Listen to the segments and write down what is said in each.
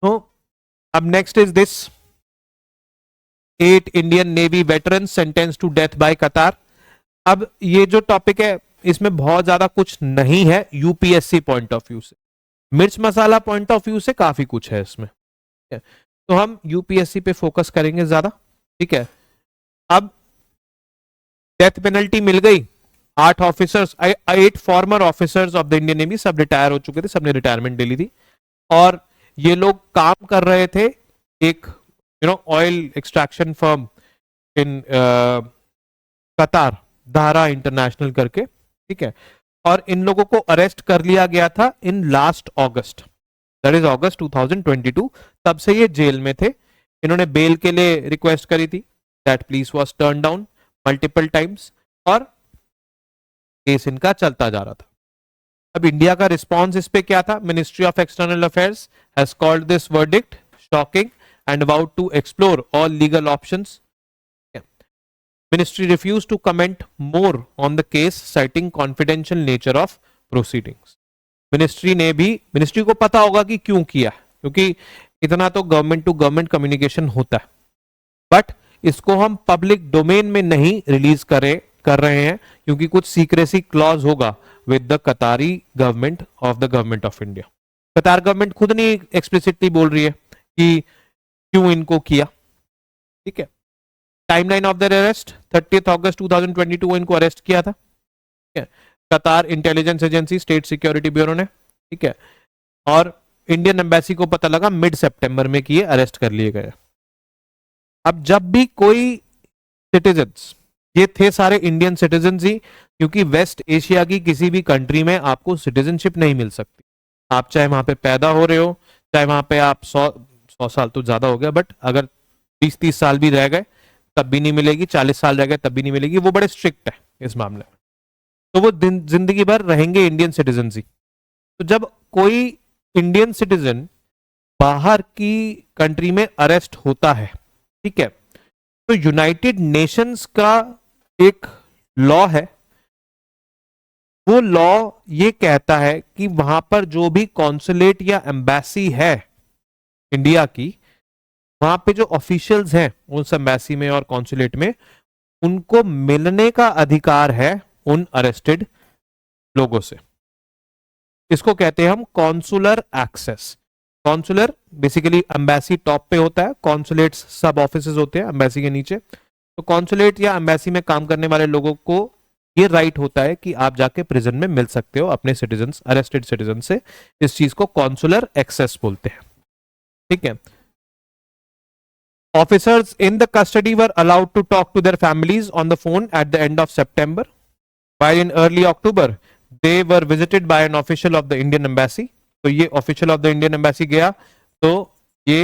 तो अब next is this, 8 Indian navy veteran sentence to death by Qatar. अब ये जो टॉपिक है इसमें बहुत ज्यादा कुछ नहीं है यूपीएससी पॉइंट ऑफ व्यू से, मिर्च मसाला पॉइंट ऑफ व्यू से काफी कुछ है इसमें। ठीक है, तो हम यूपीएससी पे फोकस करेंगे ज्यादा। ठीक है, अब डेथ पेनल्टी मिल गई 8 officers, 8 farmer officers of the Indian navy, सब रिटायर हो चुके थे, सबने रिटायरमेंट ले ली थी। और ये लोग काम कर रहे थे एक ऑयल एक्सट्रैक्शन फर्म इन कतार, धारा इंटरनेशनल करके। ठीक है, और इन लोगों को अरेस्ट कर लिया गया था in last August, that is August 2022। तब से ये जेल में थे। इन्होंने बेल के लिए रिक्वेस्ट करी थी, that please was turn down multiple times, और केस इनका चलता जा रहा था। अब इंडिया का रिस्पॉन्स इस पे क्या था? Ministry of external affairs has called this verdict shocking and about to explore all legal options. Ministry refused to comment more on the case, citing confidential nature of proceedings. Ministry को पता होगा कि क्यों किया, क्योंकि इतना तो गवर्नमेंट टू गवर्नमेंट कम्युनिकेशन होता है, बट इसको हम पब्लिक डोमेन में नहीं रिलीज कर रहे हैं क्योंकि कुछ सीक्रेसी क्लॉज होगा with the Katari government of the government of India. कतार गवर्नमेंट खुद नहीं एक्सप्लिसिटली बोल रही है कि क्यों इनको किया। ठीक है, टाइमलाइन ऑफ द अरेस्ट 30 अगस्त 2022 इनको अरेस्ट किया था। ठीक है, कतार intelligence agency, state security bureau ने। ठीक है, और इंडियन एम्बेसी को पता लगा मिड सितंबर में कि ये अरेस्ट कर लिए गए। अब जब भी कोई सिटीजन्स, ये थे सारे इंडियन सिटीजन्स ही, क्योंकि वेस्ट एशिया की किसी भी कंट्री में आपको सिटीजनशिप नहीं मिल सकती। आप चाहे वहां पे पैदा हो रहे हो, चाहे वहां पे आप 100 साल तो ज्यादा हो गया, बट अगर 30 साल भी रह गए तब भी नहीं मिलेगी, 40 साल रह गए तब भी नहीं मिलेगी। वो बड़े स्ट्रिक्ट है इस मामले में, तो वो जिंदगी भर रहेंगे इंडियन सिटीजन ही। तो जब कोई इंडियन सिटीजन बाहर की कंट्री में अरेस्ट होता है, ठीक है, तो यूनाइटेड नेशंस का एक लॉ है, वो लॉ ये कहता है कि वहां पर जो भी कॉन्सुलेट या एम्बेसी है इंडिया की, वहां पे जो ऑफिशियल्स हैं उस एम्बेसी में और कॉन्सुलेट में, उनको मिलने का अधिकार है उन अरेस्टेड लोगों से। इसको कहते हैं हम consular access. Consular basically embassy top पे होता है, कॉन्सुलेट्स सब ऑफिसेज होते हैं एम्बेसी के नीचे। तो कॉन्सुलेट या एम्बेसी में काम करने वाले लोगों को ये राइट होता है कि आप जाके प्रिजन में मिल सकते हो अपने सिटीजन, अरेस्टेड सिटीजन से। इस चीज को कॉन्सुलर एक्सेस बोलते हैं। ठीक है, officers in the custody were allowed to talk to their families on the phone at the end of September, while in early October they were visited by an official of the Indian embassy. तो ये official of the Indian embassy गया, तो ये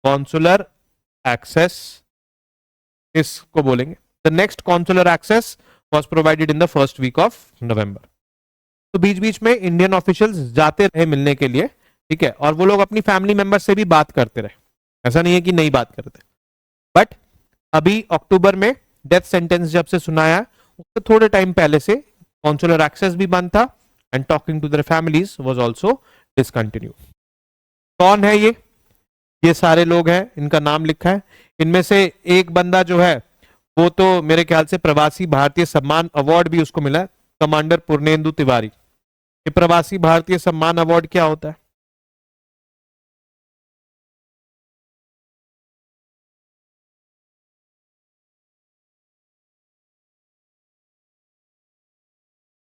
consular access इसको बोलेंगे। The next consular access was provided in the first week of November. तो बीच बीच में Indian officials जाते रहे मिलने के लिए। ठीक है, और वो लोग अपनी फैमिली मेंबर से भी बात करते रहे, ऐसा नहीं है कि नहीं बात करते। बट अभी अक्टूबर में डेथ सेंटेंस जब से सुनाया, उससे थोड़े टाइम पहले से कॉन्सुलर एक्सेस भी बंद था and talking to their families was also discontinue. कौन है ये सारे लोग हैं, इनका नाम लिखा है। इनमें से एक बंदा जो है वो तो मेरे ख्याल से प्रवासी भारतीय सम्मान अवार्ड भी उसको मिला है, कमांडर पूर्णेंदु तिवारी। ये प्रवासी भारतीय सम्मान अवार्ड क्या होता है?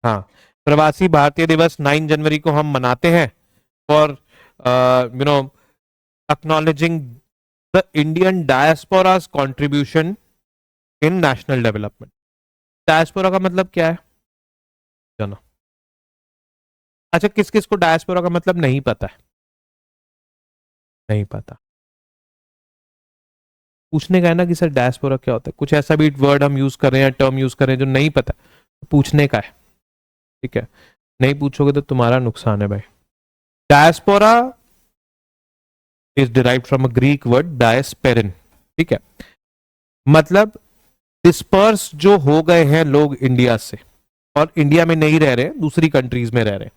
हाँ, प्रवासी भारतीय दिवस 9 जनवरी को हम मनाते हैं for acknowledging the Indian diaspora's contribution in national development. Diaspora का मतलब क्या है जाना? अच्छा, किस किस को डायस्पोरा का मतलब नहीं पता है? नहीं पता, पूछने का है ना कि सर डायस्पोरा क्या होता है। कुछ ऐसा भी वर्ड हम यूज कर रहे हैं, टर्म यूज कर रहे हैं जो नहीं पता, पूछने का है। ठीक है, नहीं पूछोगे तो तुम्हारा नुकसान है भाई। Diaspora is derived from a Greek word diaspeirein. ठीक है, मतलब डिस्पर्स जो हो गए हैं लोग इंडिया से और इंडिया में नहीं रह रहे, दूसरी कंट्रीज में रह रहे हैं,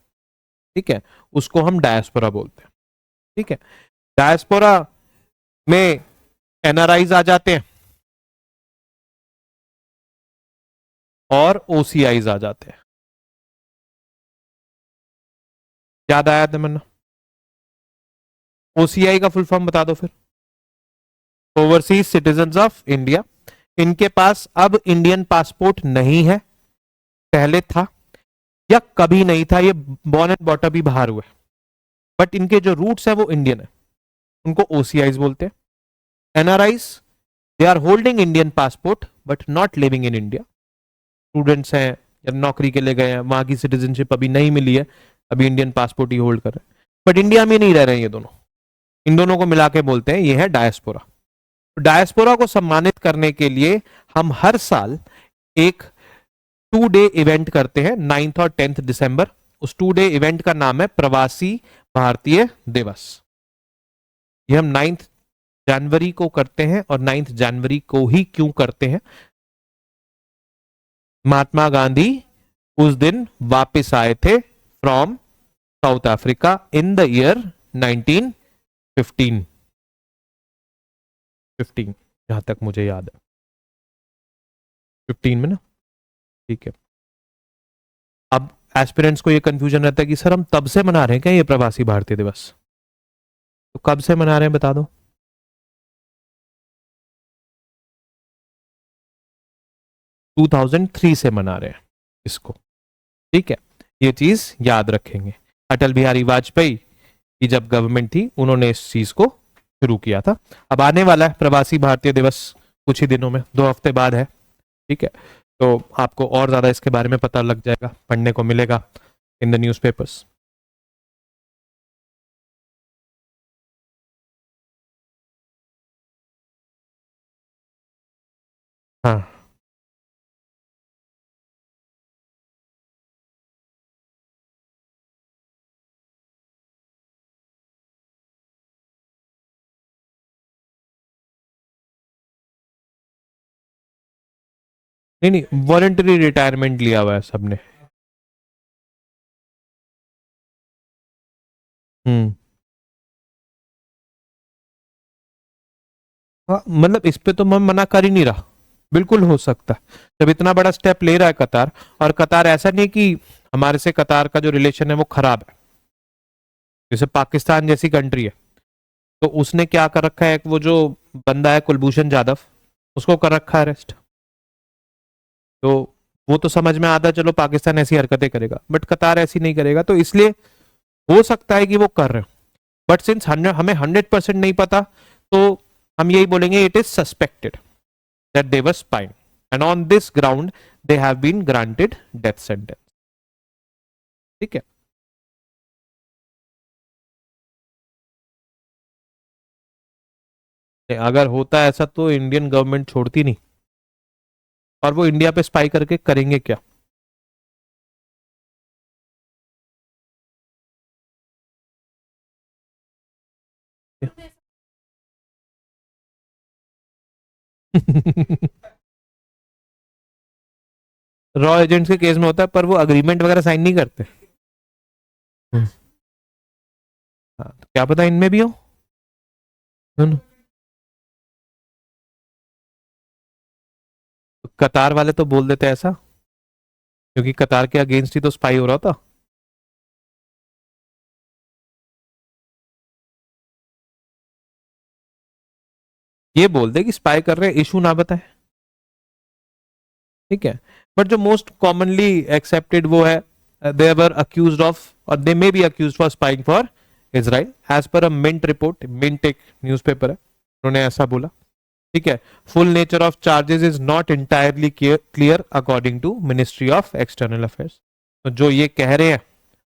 ठीक है, उसको हम डायस्पोरा बोलते हैं। ठीक है, डायस्पोरा में एनआरआईज आ जाते हैं और ओसीआईज आ जाते हैं। याद आया था मैंने? ओसीआई का फुल फॉर्म बता दो फिर। Overseas citizen of India. इनके पास अब इंडियन पासपोर्ट नहीं है, पहले था या कभी नहीं था, ये बॉर्न एंड बॉटअप ही बाहर हुए, बट इनके जो रूट्स है वो इंडियन है, उनको ओसीआईज बोलते हैं। NRIs, they are holding Indian passport but not living in India. Students हैं या नौकरी के लिए गए हैं, वहां की सिटीजनशिप अभी नहीं मिली है, अभी इंडियन पासपोर्ट ही होल्ड कर रहे हैं, बट इंडिया में नहीं रह रहे हैं ये दोनों। इन दोनों को मिला के बोलते हैं ये है डायस्पोरा। डायस्पोरा को सम्मानित करने के लिए हम हर साल एक 2 डे इवेंट करते हैं, 9th और 10th दिसंबर। उस 2 डे इवेंट का नाम है प्रवासी भारतीय दिवस। ये हम 9th जनवरी को करते हैं, और 9th जनवरी को ही क्यों करते हैं? महात्मा गांधी उस दिन वापस आए थे from south Africa in the year 1915, जहां तक मुझे याद है 15 में ना, ठीक है। अब एस्पिरेंट्स को ये कंफ्यूजन रहता है कि सर हम तब से मना रहे हैं क्या ये प्रवासी भारतीय दिवस? तो कब से मना रहे हैं बता दो। 2003 से मना रहे हैं इसको, ठीक है, ये चीज याद रखेंगे। अटल बिहारी वाजपेयी की जब गवर्नमेंट थी उन्होंने इस चीज को शुरू किया था। अब आने वाला है प्रवासी भारतीय दिवस कुछ ही दिनों में, 2 हफ्ते बाद है, ठीक है। तो आपको और ज्यादा इसके बारे में पता लग जाएगा, पढ़ने को मिलेगा इन द न्यूज़पेपर्स। हाँ, नहीं नहीं, वॉलंटरी रिटायरमेंट लिया हुआ है सबने। हम्म। हाँ, मतलब इस पे तो मैं मना कर ही नहीं रहा, बिल्कुल हो सकता है जब इतना बड़ा स्टेप ले रहा है कतार। और कतार ऐसा नहीं कि हमारे से कतार का जो रिलेशन है वो खराब है, जैसे पाकिस्तान जैसी कंट्री है, तो उसने क्या कर रखा है, एक वो जो बंदा है कुलभूषण जाधव, उसको कर रखा है अरेस्ट। तो वो तो समझ में आता है, चलो पाकिस्तान ऐसी हरकतें करेगा, बट कतार ऐसी नहीं करेगा, तो इसलिए हो सकता है कि वो कर रहे हो। बट सिंस हमें 100% नहीं पता, तो हम यही बोलेंगे it is suspected that they were spying, and on this ground they have been granted death sentence, ठीक है। अगर होता है ऐसा तो इंडियन गवर्नमेंट छोड़ती नहीं, और वो इंडिया पे स्पाई करके करेंगे क्या? रॉ एजेंट्स के केस में होता है, पर वो अग्रीमेंट वगैरह साइन नहीं करते। हम्म, हाँ, तो क्या पता इनमें भी हो, है ना? तो कतार वाले तो बोल देते ऐसा, क्योंकि कतार के अगेंस्ट ही तो स्पाई हो रहा था। ये बोल दे कि स्पाई कर रहे, इशू ना बताए, ठीक है। बट जो मोस्ट कॉमनली एक्सेप्टेड वो है, दे वर अक्यूज्ड ऑफ, और they may be accused for spying for Israel as per a Mint report. Mint एक न्यूज़पेपर है, उन्होंने ऐसा बोला, ठीक है। Full nature of charges is not entirely clear according to Ministry of external Affairs. तो जो ये कह रहे हैं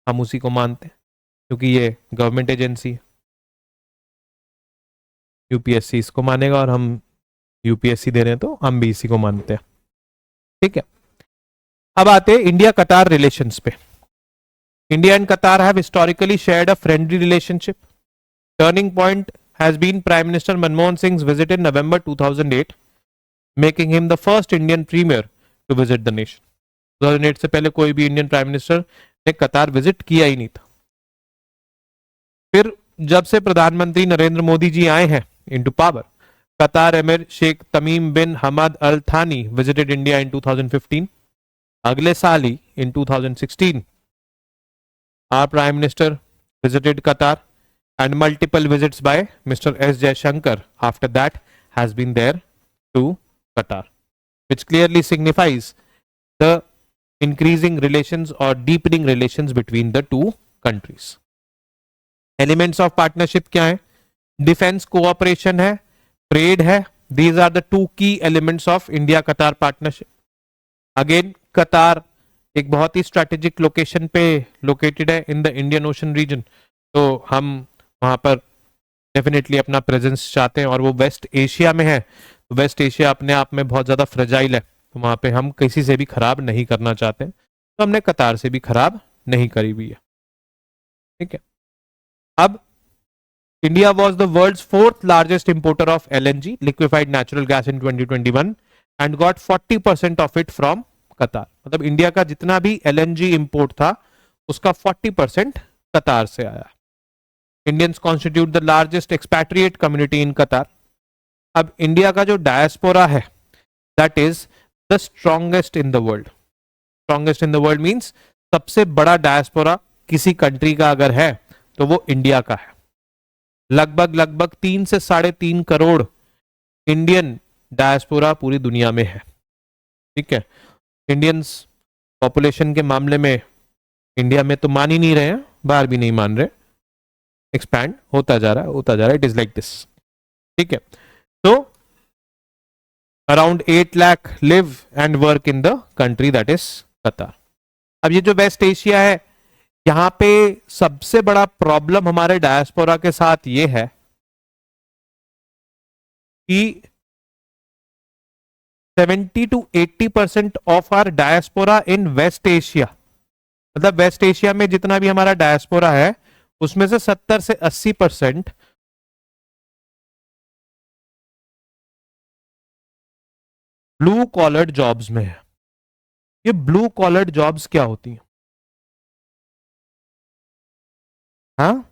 हम उसी को मानते हैं, क्योंकि ये गवर्नमेंट एजेंसी है, यूपीएससी इसको मानेगा, और हम यूपीएससी दे रहे हैं तो हम भी इसी को मानते हैं, ठीक है। अब आते हैं इंडिया कतार रिलेशंस पे। इंडिया एंड कतार have historically shared a friendly relationship. Turning point has been Prime Minister Manmohan Singh's visit in November 2008, making him the first Indian premier to visit the nation. 2008 से पहले कोई भी Indian prime minister ने कतार visit किया ही नहीं था। फिर जब से प्रधानमंत्री नरेंद्र मोदी जी आए हैं इनटू पावर, कतार एमिर शेख तमीम बिन हमद अल थानी विजिटेड इंडिया इन 2015. अगले साल ही इन 2016 our prime minister visited Qatar, and multiple visits by Mr. S. Jaishankar after that has been there to Qatar, which clearly signifies the increasing relations or deepening relations between the two countries. Elements of partnership क्या है? Defense cooperation है, trade है. These are the two key elements of India-Qatar partnership. Again, Qatar एक बहुत ही strategic location पे located है in the Indian Ocean region, तो हम वहां पर डेफिनेटली अपना प्रेजेंस चाहते हैं, और वो वेस्ट एशिया में है. तो वेस्ट एशिया अपने आप में बहुत ज्यादा फ्रेजाइल है, तो वहां पे हम किसी से भी खराब नहीं करना चाहते, तो हमने कतार से भी खराब नहीं करी हुई है. ठीक है. अब India was the world's fourth largest importer of LNG liquefied natural gas in 2021 and got 40% of it from Qatar. मतलब इंडिया का जितना भी LNG इंपोर्ट था उसका 40% कतार से आया. Indians constitute the largest expatriate community in कतार. अब इंडिया का जो डायस्पोरा है that is the strongest in the world. Strongest in the world means सबसे बड़ा डायस्पोरा किसी कंट्री का अगर है तो वो इंडिया का है. लगभग 3 से 3.5 करोड़ इंडियन डायस्पोरा पूरी दुनिया में है. ठीक है. इंडियंस पॉपुलेशन के मामले में इंडिया में तो मान ही नहीं रहे हैं, बाहर भी नहीं मान रहे, एक्सपैंड होता जा रहा है. It is like this. ठीक है. तो around 8 lakh live and work in the country that is कतार. अब ये जो वेस्ट एशिया है, यहां पे सबसे बड़ा प्रॉब्लम हमारे डायस्पोरा के साथ ये है कि 70 to 80% of our diaspora in West Asia, मतलब वेस्ट एशिया में जितना भी हमारा डायस्पोरा है उसमें से 70 से 80% ब्लू कॉलर्ड जॉब्स में है. ये ब्लू कॉलर्ड जॉब्स क्या होती हैं? हाँ,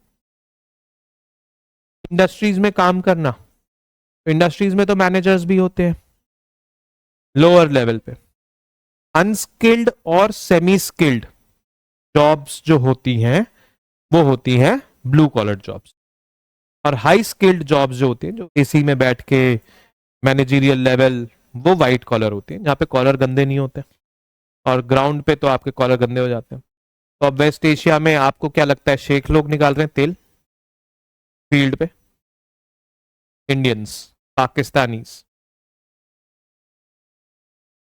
इंडस्ट्रीज में काम करना. इंडस्ट्रीज में तो मैनेजर्स भी होते हैं लोअर लेवल पे. अनस्किल्ड और सेमी स्किल्ड जॉब्स जो होती हैं वो होती हैं ब्लू कॉलर जॉब्स. और हाई स्किल्ड जॉब्स जो होती हैं, जो एसी में बैठ के मैनेजरियल लेवल, वो वाइट कॉलर होती हैं, जहां पे कॉलर गंदे नहीं होते, और ग्राउंड पे तो आपके कॉलर गंदे हो जाते हैं. तो अब वेस्ट एशिया में आपको क्या लगता है, शेख लोग निकाल रहे हैं तेल फील्ड पे? Indians, Pakistanis,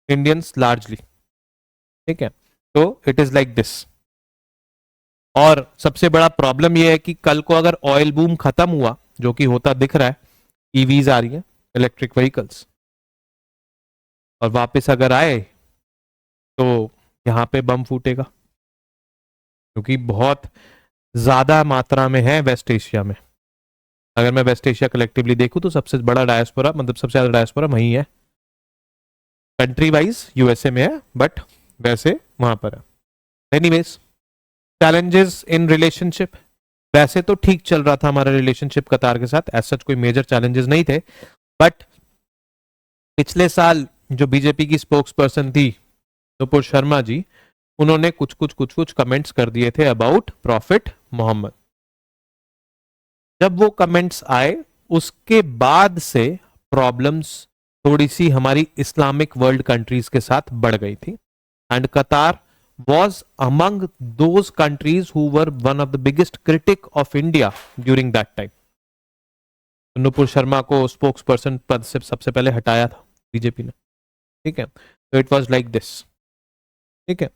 Indians largely. ठीक है. तो इट इज लाइक दिस. और सबसे बड़ा प्रॉब्लम यह है कि कल को अगर ऑयल बूम खत्म हुआ, जो कि होता दिख रहा है, ईवीज आ रही है, इलेक्ट्रिक व्हीकल्स, और वापस अगर आए तो यहां पे बम फूटेगा, क्योंकि बहुत ज्यादा मात्रा में है वेस्ट एशिया में. अगर मैं वेस्ट एशिया कलेक्टिवली देखूं तो सबसे बड़ा डायस्पोरा, मतलब सबसे ज्यादा डायस्पोरा वहीं है. कंट्री वाइज यूएसए में है, बट वैसे वहां पर है. Anyways, challenges in relationship. वैसे तो ठीक चल रहा था हमारा रिलेशनशिप कतार के साथ, ऐसा सच कोई मेजर चैलेंजेस नहीं थे, बट पिछले साल जो बीजेपी की स्पोक्स पर्सन थी नुपुर शर्मा जी, उन्होंने कुछ कमेंट्स कर दिए थे अबाउट प्रॉफिट मोहम्मद. जब वो कमेंट्स आए उसके बाद से प्रॉब्लम्स थोड़ी सी हमारी इस्लामिक वर्ल्ड कंट्रीज के साथ बढ़ गई थी, एंड कतार was among those countries who were one of the biggest critic of India during that time. Nupur Sharma को स्पोक्स पर्सन पद से सबसे पहले हटाया था बीजेपी ने. ठीक है. तो इट वाज लाइक दिस. ठीक है.